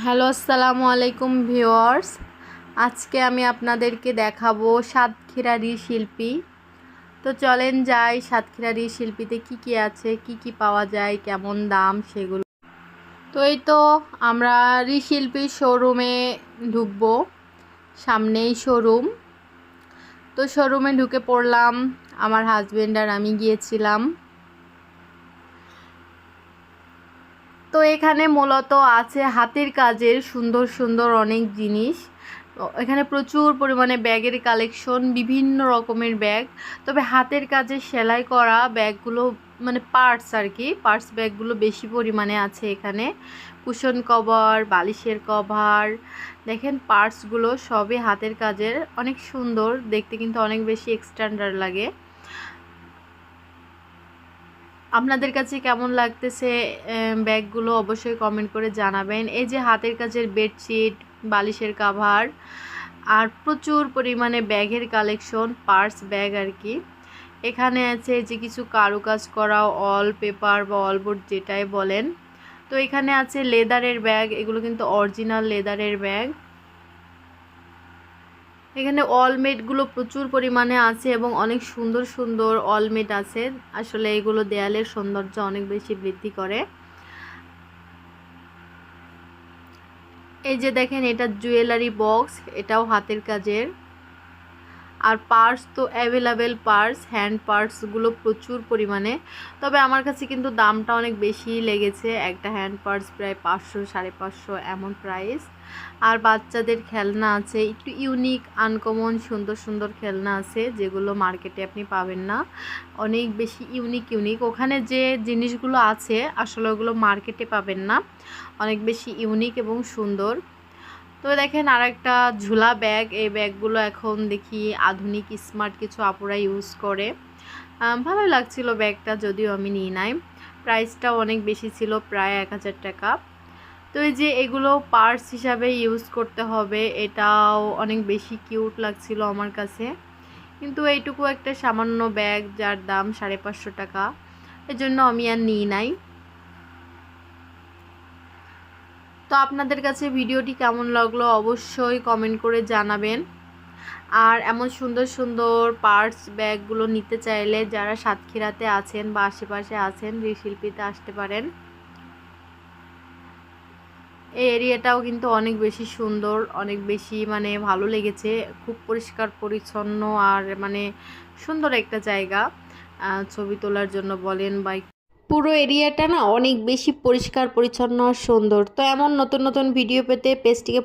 Hello, আসসালামু আলাইকুম viewers. আজকে আমি আপনাদেরকে দেখাবো সাতক্ষীরারই শিল্পী। তো চলেন যাই সাতক্ষীরারই শিল্পীতে কি কি আছে, কি কি পাওয়া যায়, কেমন দাম সেগুলো। তো এই তো আমরা শিল্পীর শোরুমে ঢুকবো, সামনেই শোরুম। তো শোরুমে ঢুকে পড়লাম, আমার হাজবেন্ড আর আমি গিয়েছিলাম। তো এখানে মূলত আছে হাতের কাজের সুন্দর সুন্দর অনেক জিনিস। এখানে প্রচুর পরিমাণে ব্যাগের কালেকশন, বিভিন্ন রকমের ব্যাগ। তবে হাতের কাজে সেলাই করা ব্যাগগুলো মানে পার্টস আর কি, পার্টস ব্যাগগুলো বেশি পরিমাণে আছে এখানে। কুশন কভার, বালিশের কভার, দেখেন পার্টসগুলো সবই হাতের কাজের, অনেক সুন্দর দেখতে, কিন্তু অনেক বেশি স্ট্যান্ডার্ড লাগে। আপনাদের কাছে কেমন লাগতেছে ব্যাগগুলো অবশ্যই কমেন্ট করে জানাবেন। এই যে হাতের কাজের বেডশিট, বালিশের কাভার, আর প্রচুর পরিমাণে ব্যাগের কালেকশন, পার্স ব্যাগ আর কি। এখানে আছে যে কিছু কারুকাজ করা অল পেপার বা অলবোর্ড যেটাই বলেন। তো এখানে আছে লেদারের ব্যাগ, এগুলো কিন্তু অরিজিনাল লেদারের ব্যাগ। এখানে অলমেটগুলো প্রচুর পরিমাণে আছে এবং অনেক সুন্দর সুন্দর অলমেট আছে। আসলে এগুলো দেয়ালের সৌন্দর্য অনেক বেশি বৃদ্ধি করে। এই যে দেখেন, এটা জুয়েলারি বক্স, এটাও হাতের কাজের। আর পার্স তো অ্যাভেলেবেল, পার্স হ্যান্ড পার্সগুলো প্রচুর পরিমাণে। তবে আমার কাছে কিন্তু দামটা অনেক বেশি লেগেছে, একটা হ্যান্ড পার্স প্রায় 500 550 এমন প্রাইস। আর বাচ্চাদের খেলনা আছে, একটু ইউনিক আনকমন সুন্দর সুন্দর খেলনা আছে, যেগুলো মার্কেটে আপনি পাবেন না। অনেক বেশি ইউনিক ইউনিক ওখানে যে জিনিসগুলো আছে, আসলে ওগুলো মার্কেটে পাবেন না, অনেক বেশি ইউনিক এবং সুন্দর। তো দেখেন আরেকটা ঝোলা ব্যাগ, এই ব্যাগগুলো এখন দেখি আধুনিক স্মার্ট কিছু আপুরা ইউজ করে। ভালোই লাগছিল ব্যাগটা, যদিও আমি নিই নাই। প্রাইসটাও অনেক বেশি ছিল, প্রায় 1000 টাকা। তো এই যে এগুলো পার্স হিসাবে ইউজ করতে হবে, এটাও অনেক বেশি কিউট লাগছিল আমার কাছে। কিন্তু এইটুকু একটা সামান্য ব্যাগ যার দাম 550 টাকা, এজন্য আমি আর নিই নাই। তো আপনাদের কাছে ভিডিওটি কেমন লাগলো অবশ্যই কমেন্ট করে জানাবেন। আর এমন সুন্দর সুন্দর পার্টস ব্যাগগুলো নিতে চাইলে যারা সাতক্ষীরাতে আছেন বা আশেপাশে আছেন, শিল্পীতে আসতে পারেন। এই এরিয়াটাও কিন্তু অনেক বেশি সুন্দর, অনেক বেশি মানে ভালো লেগেছে, খুব পরিষ্কার পরিচ্ছন্ন আর মানে সুন্দর একটা জায়গা ছবি তোলার জন্য বলেন বা পুরো এরিয়াটা না অনেক বেশি পরিষ্কার পরিচ্ছন্ন আর সুন্দর। তো এমন নতুন নতুন ভিডিও পেতে পেজটিকে